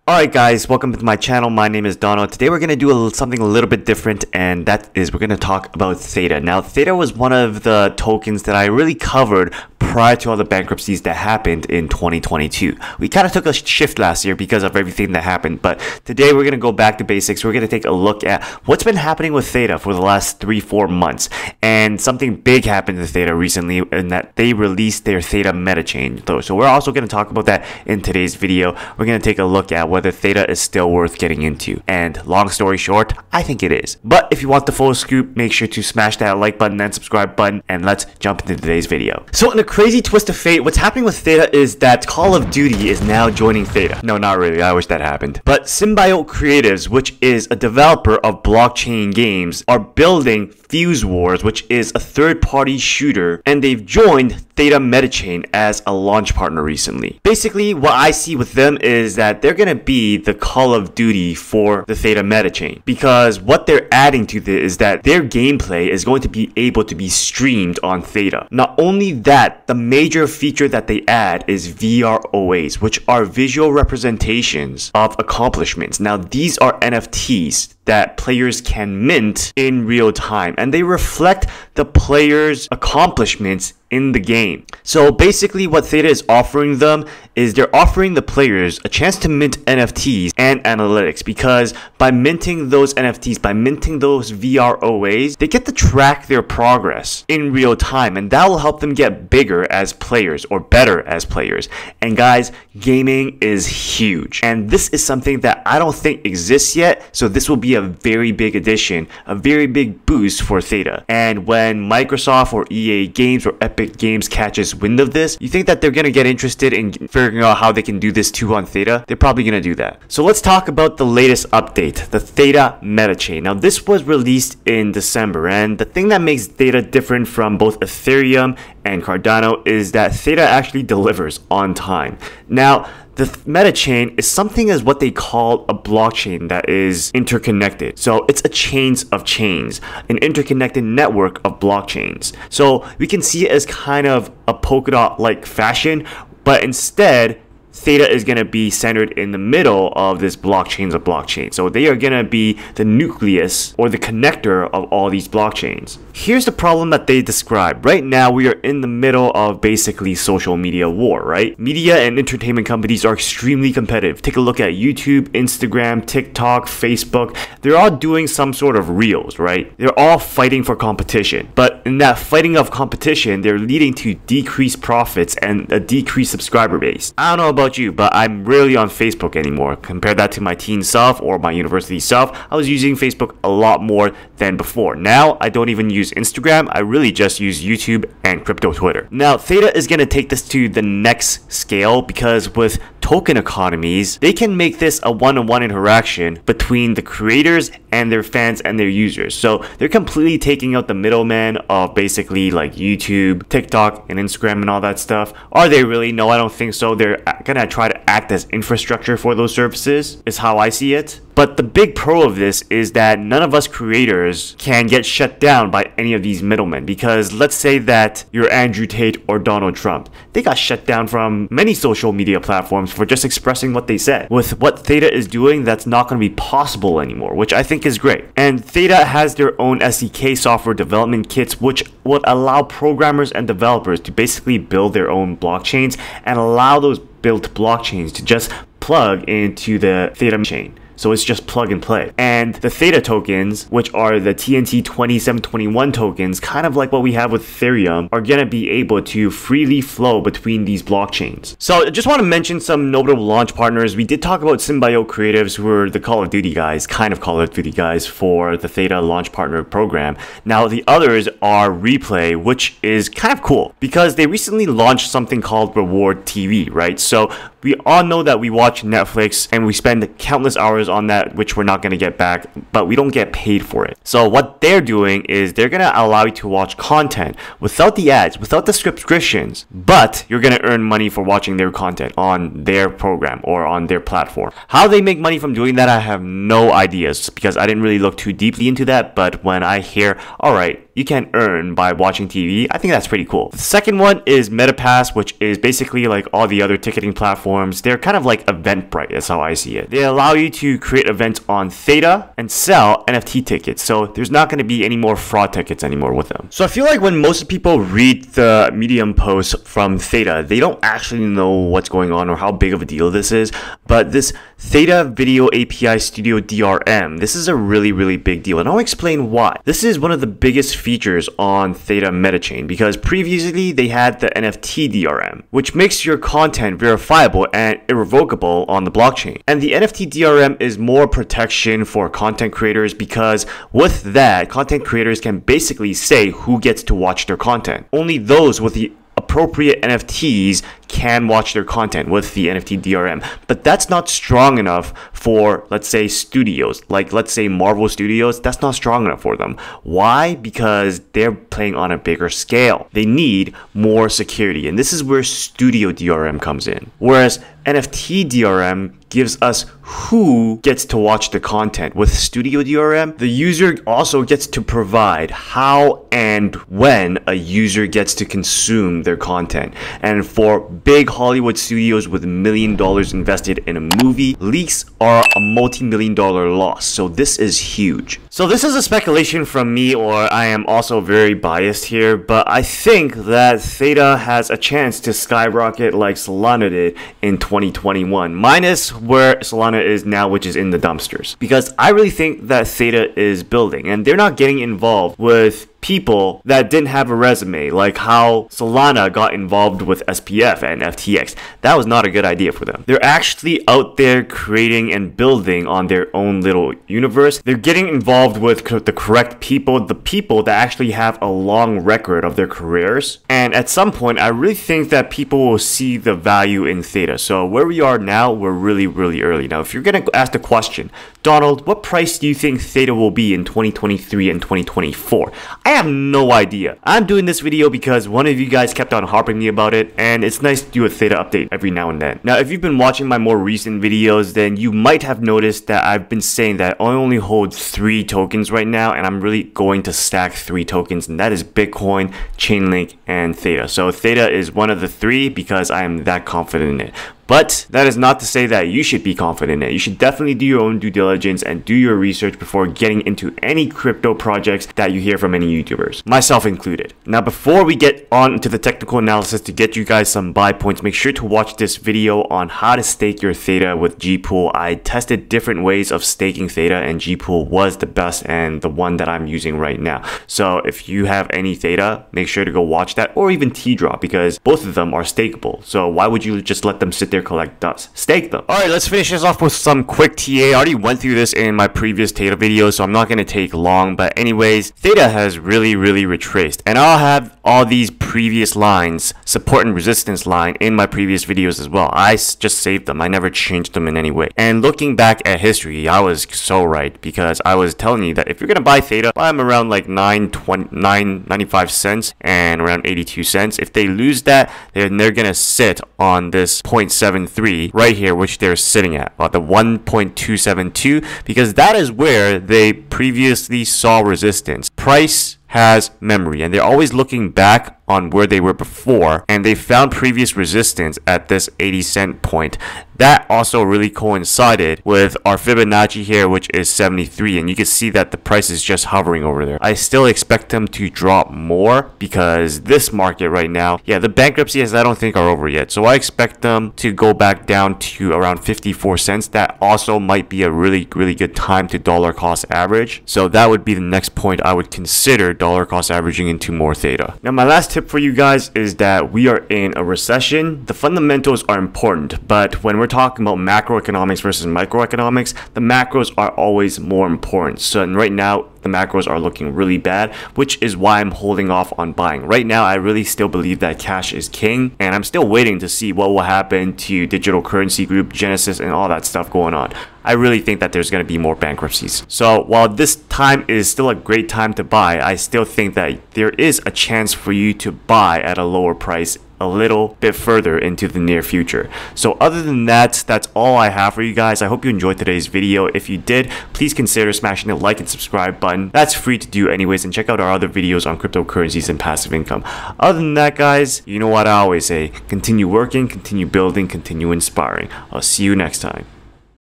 Alright guys, welcome to my channel. My name is Donald. Today we're going to do something a little bit different, and that is we're going to talk about Theta. Now, Theta was one of the tokens that I really covered prior to all the bankruptcies that happened in 2022. We kind of took a shift last year because of everything that happened, but today we're going to go back to basics. We're going to take a look at what's been happening with Theta for the last 3-4 months. And something big happened to Theta recently in that they released their Theta Metachain. So we're also going to talk about that in today's video. We're going to take a look at whether Theta is still worth getting into. And long story short, I think it is. But if you want the full scoop, make sure to smash that like button and subscribe button, and let's jump into today's video. So in a crazy twist of fate, what's happening with Theta is that Call of Duty is now joining Theta. No, not really. I wish that happened. But Symbiote Creatives, which is a developer of blockchain games, are building Fuse Wars, which is a third-party shooter, and they've joined Theta Metachain as a launch partner recently. Basically, what I see with them is that they're gonna be the Call of Duty for the Theta Metachain, because what they're adding to this is that their gameplay is going to be able to be streamed on Theta. Not only that, the major feature that they add is VROAs, which are visual representations of accomplishments. Now, these are NFTs that players can mint in real time, and they reflect the player's accomplishments in the game. So basically what Theta is offering them is they're offering the players a chance to mint NFTs and analytics, because by minting those NFTs, by minting those VROAs, they get to track their progress in real time, and that will help them get bigger as players or better as players. And guys, gaming is huge, and this is something that I don't think exists yet, so this will be a very big addition, a very big boost for Theta. And when Microsoft or EA Games or Epic Games catches wind of this, you think that they're gonna get interested in figuring out how they can do this too on Theta? They're probably gonna do that. So let's talk about the latest update, the Theta Metachain. Now, this was released in December, and the thing that makes Theta different from both Ethereum and Cardano is that Theta actually delivers on time. Now, the Metachain is something as what they call a blockchain that is interconnected. So it's a chains of chains, an interconnected network of blockchains. So we can see it as kind of a polka dot-like fashion, but instead, Theta is going to be centered in the middle of this blockchains of blockchains. So they are going to be the nucleus or the connector of all these blockchains. Here's the problem that they describe. Right now, we are in the middle of basically social media war, right? Media and entertainment companies are extremely competitive. Take a look at YouTube, Instagram, TikTok, Facebook. They're all doing some sort of reels, right? They're all fighting for competition. But in that fighting of competition, they're leading to decreased profits and a decreased subscriber base. I don't know about you, but I'm rarely on Facebook anymore. Compare that to my teen self or my university self. I was using Facebook a lot more than before. Now, I don't even use Instagram. I really just use YouTube and crypto Twitter. Now, Theta is going to take this to the next scale, because with token economies, they can make this a one-on-one interaction between the creators and their fans and their users. So they're completely taking out the middleman of basically like YouTube, TikTok, and Instagram and all that stuff. Are they really? No, I don't think so. They're gonna try to act as infrastructure for those services, is how I see it. But the big pro of this is that none of us creators can get shut down by any of these middlemen, because let's say that you're Andrew Tate or Donald Trump. They got shut down from many social media platforms for just expressing what they said. With what Theta is doing, that's not going to be possible anymore, which I think is great. And Theta has their own SDK software development kits, which would allow programmers and developers to basically build their own blockchains and allow those built blockchains to just plug into the Theta chain. So it's just plug and play. And the Theta tokens, which are the TNT 2721 tokens, kind of like what we have with Ethereum, are going to be able to freely flow between these blockchains. So I just want to mention some notable launch partners. We did talk about Symbiote Creatives, who are the Call of Duty guys, kind of Call of Duty guys for the Theta launch partner program. Now, the others are Replay, which is kind of cool because they recently launched something called Reward TV, right? So we all know that we watch Netflix and we spend countless hours on that, which we're not going to get back, but we don't get paid for it. So what they're doing is they're going to allow you to watch content without the ads, without the subscriptions, but you're going to earn money for watching their content on their program or on their platform. How they make money from doing that, I have no ideas, because I didn't really look too deeply into that. But when I hear, all right, you can earn by watching TV, I think that's pretty cool. The second one is MetaPass, which is basically like all the other ticketing platforms. They're kind of like Eventbrite, that's how I see it. They allow you to create events on Theta and sell NFT tickets. So there's not going to be any more fraud tickets anymore with them. So I feel like when most people read the Medium posts from Theta, they don't actually know what's going on or how big of a deal this is. But this Theta Video API Studio DRM, this is a really big deal, and I'll explain why. This is one of the biggest features on Theta Metachain because previously they had the NFT DRM, which makes your content verifiable and irrevocable on the blockchain. And the NFT DRM is more protection for content creators because with that, content creators can basically say who gets to watch their content. Only those with the appropriate NFTs can watch their content with the NFT DRM, but that's not strong enough for, let's say, studios, like let's say Marvel Studios. That's not strong enough for them. Why? Because they're playing on a bigger scale. They need more security, and this is where Studio DRM comes in. Whereas NFT DRM gives us who gets to watch the content. With Studio DRM, the user also gets to provide how and when a user gets to consume their content. And for big Hollywood studios with $1 million invested in a movie, leaks are a multi-million-dollar loss. So this is huge. So this is a speculation from me, or I am also very biased here, but I think that Theta has a chance to skyrocket like Solana did in 2021, minus where Solana is now, which is in the dumpsters. Because I really think that Theta is building, and they're not getting involved with people that didn't have a resume, like how Solana got involved with SPF and FTX. That was not a good idea for them. They're actually out there creating and building on their own little universe. They're getting involved with the correct people, the people that actually have a long record of their careers. And at some point, I really think that people will see the value in Theta. So where we are now, we're really early. Now, if you're going to ask the question, Donald, what price do you think Theta will be in 2023 and 2024? I have no idea. I'm doing this video because one of you guys kept on harping me about it, and it's nice to do a Theta update every now and then. Now, if you've been watching my more recent videos, then you might have noticed that I've been saying that I only hold 3 tokens right now, and I'm really going to stack 3 tokens, and that is Bitcoin, Chainlink, and Theta. So Theta is one of the 3 because I am that confident in it. But that is not to say that you should be confident in it. You should definitely do your own due diligence and do your research before getting into any crypto projects that you hear from any YouTubers, myself included. Now, before we get on to the technical analysis to get you guys some buy points, make sure to watch this video on how to stake your Theta with Gpool. I tested different ways of staking Theta, and Gpool was the best and the one that I'm using right now. So if you have any Theta, make sure to go watch that, or even T-Drop, because both of them are stakeable. So why would you just let them sit there collect dust? Stake them. Alright, let's finish this off with some quick TA. I already went through this in my previous Theta video, so I'm not going to take long. But anyways, Theta has really retraced, and I'll have all these previous lines, support and resistance line, in my previous videos as well. I just saved them. I never changed them in any way. And looking back at history, I was so right, because I was telling you that if you're going to buy Theta, buy them around like 9.95 cents and around 82 cents. If they lose that, then they're going to sit on this 0.73 right here, which they're sitting at, about the 1.272, because that is where they previously saw resistance. Price has memory, and they're always looking back on where they were before, and they found previous resistance at this 80-cent point. That also really coincided with our Fibonacci here, which is 73, and you can see that the price is just hovering over there. I still expect them to drop more, because this market right now, yeah, the bankruptcies I don't think are over yet, so I expect them to go back down to around 54 cents. That also might be a really good time to dollar cost average, so that would be the next point I would consider dollar cost averaging into more Theta. Now, my last tip for you guys is that we are in a recession. The fundamentals are important, but when we're talking about macroeconomics versus microeconomics, the macros are always more important. So right now, the macros are looking really bad, which is why I'm holding off on buying. Right now, I really still believe that cash is king, and I'm still waiting to see what will happen to Digital Currency Group, Genesis, and all that stuff going on. I really think that there's going to be more bankruptcies. So while this time is still a great time to buy, I still think that there is a chance for you to buy at a lower price a little bit further into the near future. So other than that, that's all I have for you guys. I hope you enjoyed today's video. If you did, please consider smashing the like and subscribe button. That's free to do anyways, and check out our other videos on cryptocurrencies and passive income. Other than that, guys, you know what I always say: continue working, continue building, continue inspiring. I'll see you next time.